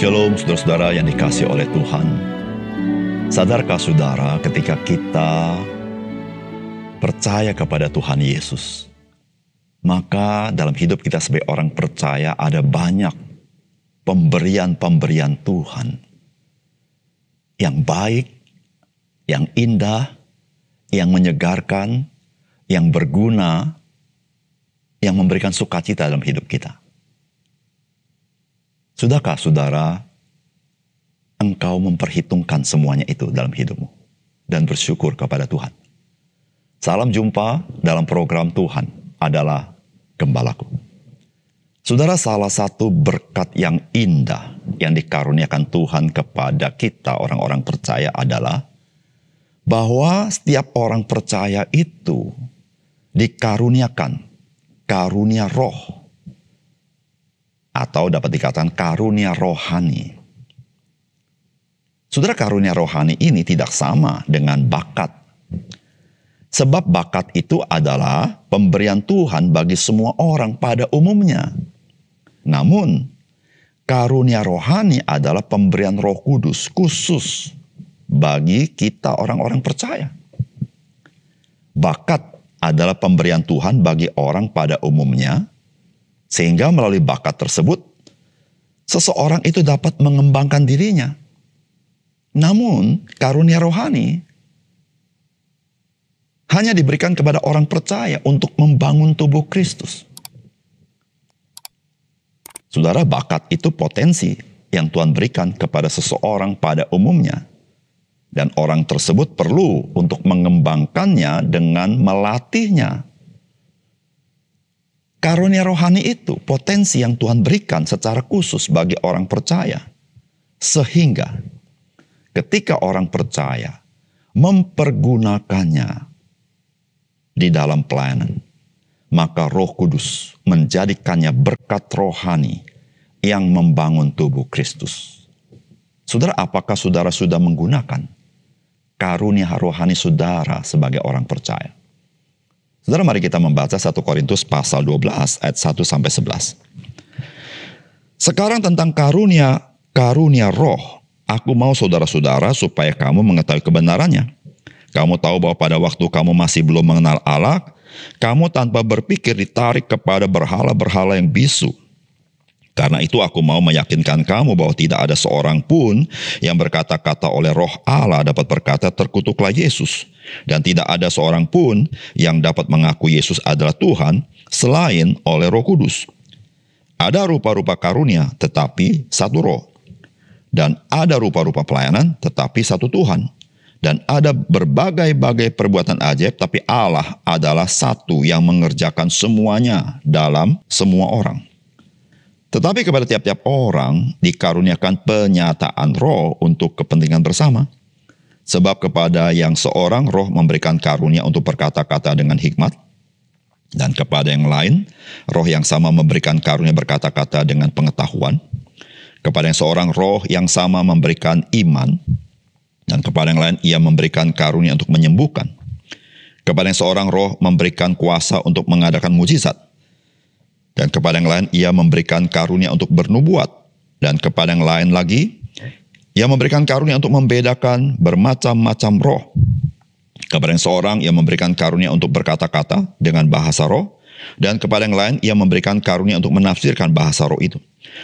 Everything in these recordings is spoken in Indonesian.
Shalom saudara-saudara yang dikasihi oleh Tuhan. Sadarkah saudara ketika kita percaya kepada Tuhan Yesus, maka dalam hidup kita sebagai orang percaya ada banyak pemberian-pemberian Tuhan yang baik, yang indah, yang menyegarkan, yang berguna, yang memberikan sukacita dalam hidup kita. Sudahkah saudara, engkau memperhitungkan semuanya itu dalam hidupmu dan bersyukur kepada Tuhan? Salam jumpa dalam program Tuhan adalah Gembalaku. Saudara, salah satu berkat yang indah yang dikaruniakan Tuhan kepada kita orang-orang percaya adalah bahwa setiap orang percaya itu dikaruniakan karunia roh, atau dapat dikatakan karunia rohani. Saudara, karunia rohani ini tidak sama dengan bakat. Sebab bakat itu adalah pemberian Tuhan bagi semua orang pada umumnya. Namun, karunia rohani adalah pemberian Roh Kudus khusus bagi kita orang-orang percaya. Bakat adalah pemberian Tuhan bagi orang pada umumnya, sehingga melalui bakat tersebut, seseorang itu dapat mengembangkan dirinya. Namun, karunia rohani hanya diberikan kepada orang percaya untuk membangun tubuh Kristus. Saudara, bakat itu potensi yang Tuhan berikan kepada seseorang pada umumnya. Dan orang tersebut perlu untuk mengembangkannya dengan melatihnya. Karunia rohani itu potensi yang Tuhan berikan secara khusus bagi orang percaya. Sehingga ketika orang percaya mempergunakannya di dalam pelayanan, maka Roh Kudus menjadikannya berkat rohani yang membangun tubuh Kristus. Saudara, apakah saudara sudah menggunakan karunia rohani saudara sebagai orang percaya? Saudara, mari kita membaca 1 Korintus pasal 12 ayat 1-11. Sekarang tentang karunia roh, aku mau saudara-saudara supaya kamu mengetahui kebenarannya. Kamu tahu bahwa pada waktu kamu masih belum mengenal Allah, kamu tanpa berpikir ditarik kepada berhala-berhala yang bisu. Karena itu aku mau meyakinkan kamu bahwa tidak ada seorang pun yang berkata-kata oleh Roh Allah dapat berkata terkutuklah Yesus. Dan tidak ada seorang pun yang dapat mengaku Yesus adalah Tuhan selain oleh Roh Kudus. Ada rupa-rupa karunia tetapi satu Roh. Dan ada rupa-rupa pelayanan tetapi satu Tuhan. Dan ada berbagai-bagai perbuatan ajaib tapi Allah adalah satu yang mengerjakan semuanya dalam semua orang. Tetapi kepada tiap-tiap orang dikaruniakan penyataan roh untuk kepentingan bersama. Sebab kepada yang seorang roh memberikan karunia untuk berkata-kata dengan hikmat. Dan kepada yang lain, roh yang sama memberikan karunia berkata-kata dengan pengetahuan. Kepada yang seorang roh yang sama memberikan iman. Dan kepada yang lain ia memberikan karunia untuk menyembuhkan. Kepada yang seorang roh memberikan kuasa untuk mengadakan mujizat. Dan kepada yang lain ia memberikan karunia untuk bernubuat. Dan kepada yang lain lagi, ia memberikan karunia untuk membedakan bermacam-macam roh. Kepada yang seorang ia memberikan karunia untuk berkata-kata dengan bahasa roh. Dan kepada yang lain ia memberikan karunia untuk menafsirkan bahasa roh itu.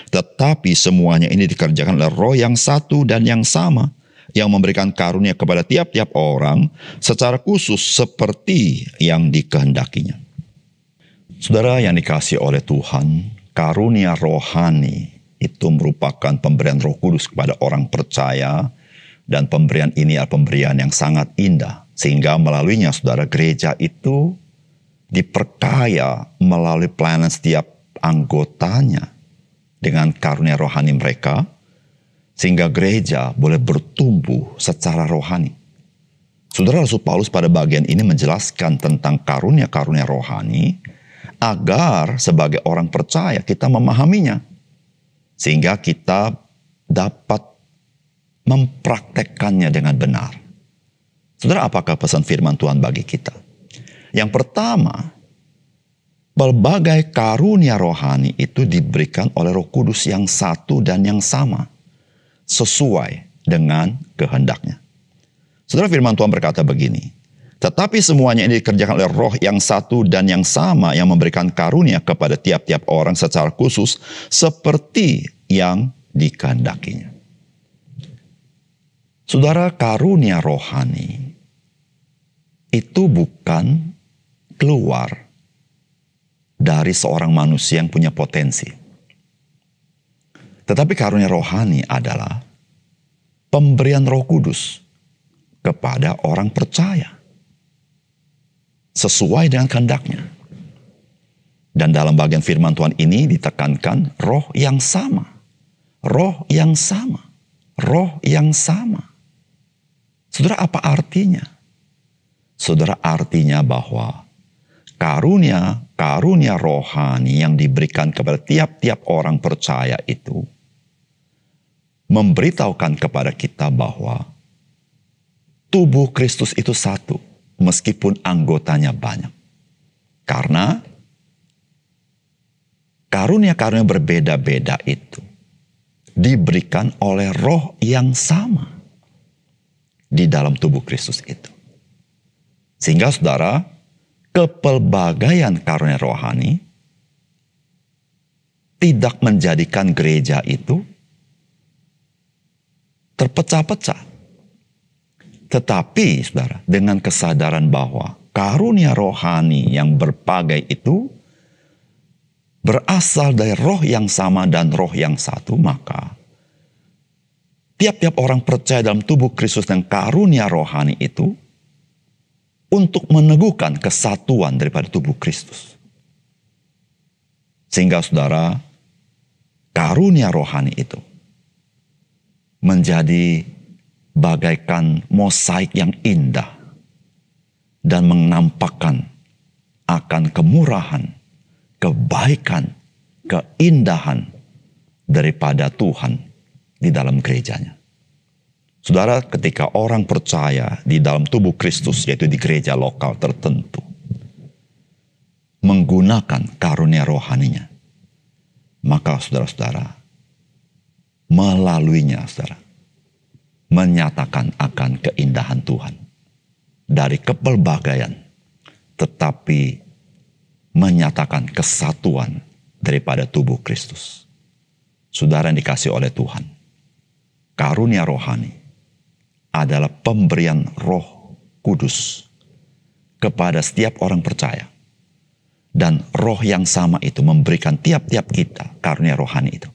Tetapi semuanya ini dikerjakan oleh roh yang satu dan yang sama, yang memberikan karunia kepada tiap-tiap orang secara khusus seperti yang dikehendakinya. Saudara yang dikasihi oleh Tuhan, karunia rohani itu merupakan pemberian Roh Kudus kepada orang percaya, dan pemberian ini adalah pemberian yang sangat indah, sehingga melaluinya saudara, gereja itu diperkaya melalui pelayanan setiap anggotanya dengan karunia rohani mereka, sehingga gereja boleh bertumbuh secara rohani. Saudara, Rasul Paulus pada bagian ini menjelaskan tentang karunia-karunia rohani, agar sebagai orang percaya kita memahaminya. Sehingga kita dapat mempraktekkannya dengan benar. Saudara, apakah pesan firman Tuhan bagi kita? Yang pertama, berbagai karunia rohani itu diberikan oleh Roh Kudus yang satu dan yang sama. sesuai dengan kehendaknya. Saudara, firman Tuhan berkata begini, tetapi semuanya ini dikerjakan oleh Roh yang satu dan yang sama yang memberikan karunia kepada tiap-tiap orang secara khusus seperti yang dikehendakinya. Saudara, karunia rohani itu bukan keluar dari seorang manusia yang punya potensi. Tetapi karunia rohani adalah pemberian Roh Kudus kepada orang percaya sesuai dengan kehendaknya. Dan dalam bagian firman Tuhan ini ditekankan roh yang sama. Roh yang sama. Roh yang sama. Saudara, apa artinya? Saudara, artinya bahwa karunia rohani yang diberikan kepada tiap-tiap orang percaya itu memberitahukan kepada kita bahwa tubuh Kristus itu satu, meskipun anggotanya banyak. Karena karunia-karunia berbeda-beda itu diberikan oleh roh yang sama di dalam tubuh Kristus itu. Sehingga saudara, kepelbagaian karunia rohani tidak menjadikan gereja itu terpecah-pecah. Tetapi saudara, dengan kesadaran bahwa karunia rohani yang berbagai itu berasal dari roh yang sama dan roh yang satu, maka tiap-tiap orang percaya dalam tubuh Kristus dan karunia rohani itu untuk meneguhkan kesatuan daripada tubuh Kristus. Sehingga saudara, karunia rohani itu menjadi bagaikan mosaik yang indah dan menampakkan akan kemurahan, kebaikan, keindahan daripada Tuhan di dalam gerejanya. Saudara, ketika orang percaya di dalam tubuh Kristus, yaitu di gereja lokal tertentu, menggunakan karunia rohaninya, maka saudara-saudara, melaluinya saudara, menyatakan akan keindahan Tuhan dari kepelbagaian, tetapi menyatakan kesatuan daripada tubuh Kristus. Saudara yang dikasihi oleh Tuhan, karunia rohani adalah pemberian Roh Kudus kepada setiap orang percaya. Dan roh yang sama itu memberikan tiap-tiap kita karunia rohani itu.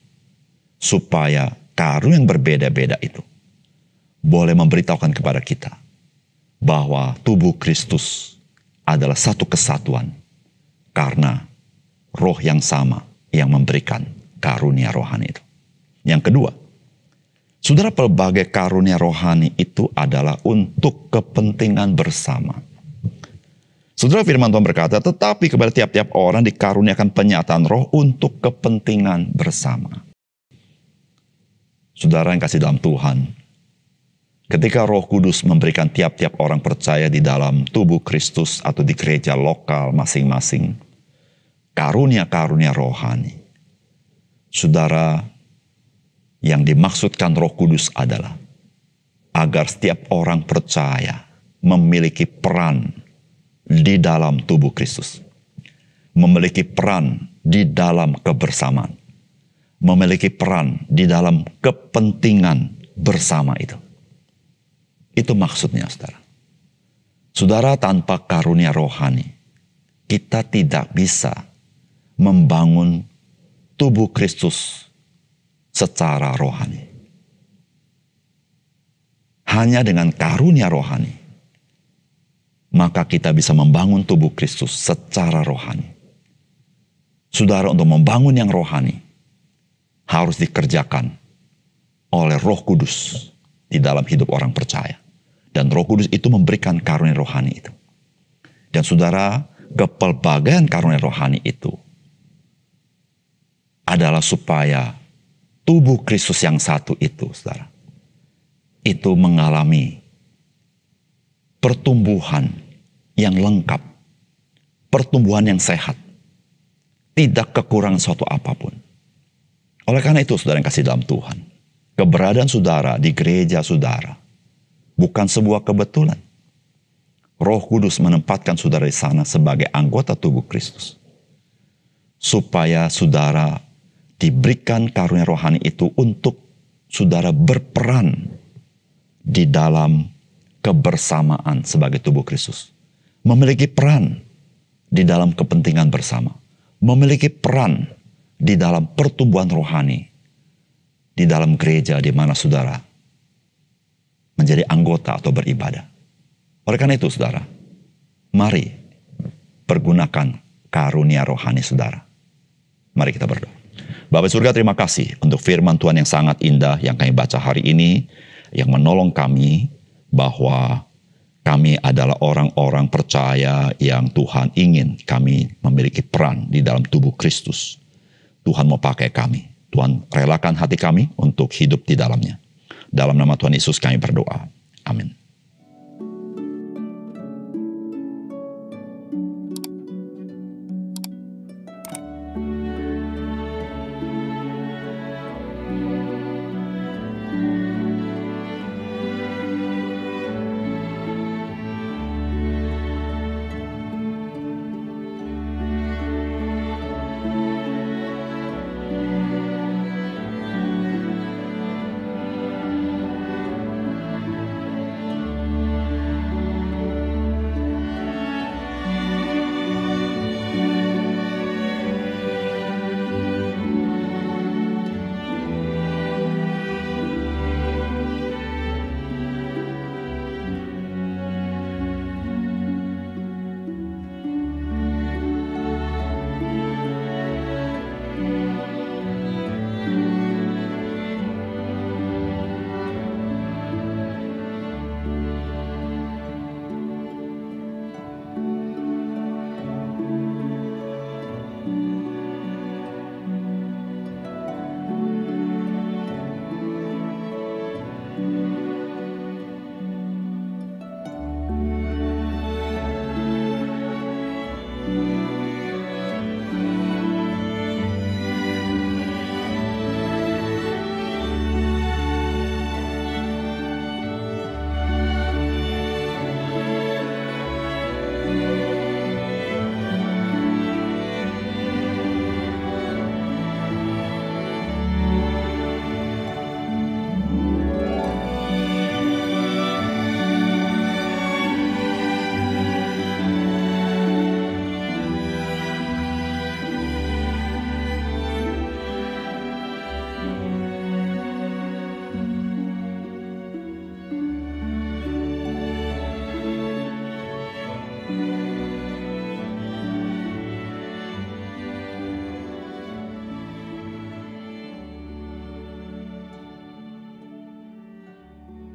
Supaya karunia yang berbeda-beda itu boleh memberitahukan kepada kita bahwa tubuh Kristus adalah satu kesatuan karena roh yang sama yang memberikan karunia rohani itu. Yang kedua, saudara, pelbagai karunia rohani itu adalah untuk kepentingan bersama. Saudara, firman Tuhan berkata, tetapi kepada tiap-tiap orang dikaruniakan penyataan roh untuk kepentingan bersama. Saudara yang kasih dalam Tuhan, ketika Roh Kudus memberikan tiap-tiap orang percaya di dalam tubuh Kristus atau di gereja lokal masing-masing karunia-karunia rohani, saudara, yang dimaksudkan Roh Kudus adalah agar setiap orang percaya memiliki peran di dalam tubuh Kristus, memiliki peran di dalam kebersamaan, memiliki peran di dalam kepentingan bersama itu. Itu maksudnya, saudara. Saudara, tanpa karunia rohani, kita tidak bisa membangun tubuh Kristus secara rohani. Hanya dengan karunia rohani, maka kita bisa membangun tubuh Kristus secara rohani. Saudara, untuk membangun yang rohani, harus dikerjakan oleh Roh Kudus di dalam hidup orang percaya. Dan Roh Kudus itu memberikan karunia rohani itu. Dan saudara, kepelbagaian karunia rohani itu adalah supaya tubuh Kristus yang satu itu, saudara, itu mengalami pertumbuhan yang lengkap, pertumbuhan yang sehat, tidak kekurangan suatu apapun. Oleh karena itu, saudara yang kasih dalam Tuhan, Keberadaan saudara di gereja saudara bukan sebuah kebetulan. Roh Kudus menempatkan saudara di sana sebagai anggota tubuh Kristus. Supaya saudara diberikan karunia rohani itu untuk saudara berperan di dalam kebersamaan sebagai tubuh Kristus. Memiliki peran di dalam kepentingan bersama. Memiliki peran di dalam pertumbuhan rohani. Di dalam gereja di mana saudara menjadi anggota atau beribadah. Oleh karena itu saudara, mari pergunakan karunia rohani saudara. Mari kita berdoa. Bapa surga, terima kasih untuk firman Tuhan yang sangat indah yang kami baca hari ini, yang menolong kami bahwa kami adalah orang-orang percaya yang Tuhan ingin kami memiliki peran di dalam tubuh Kristus. Tuhan mau pakai kami. Tuhan relakan hati kami untuk hidup di dalamnya. Dalam nama Tuhan Yesus kami berdoa. Amin.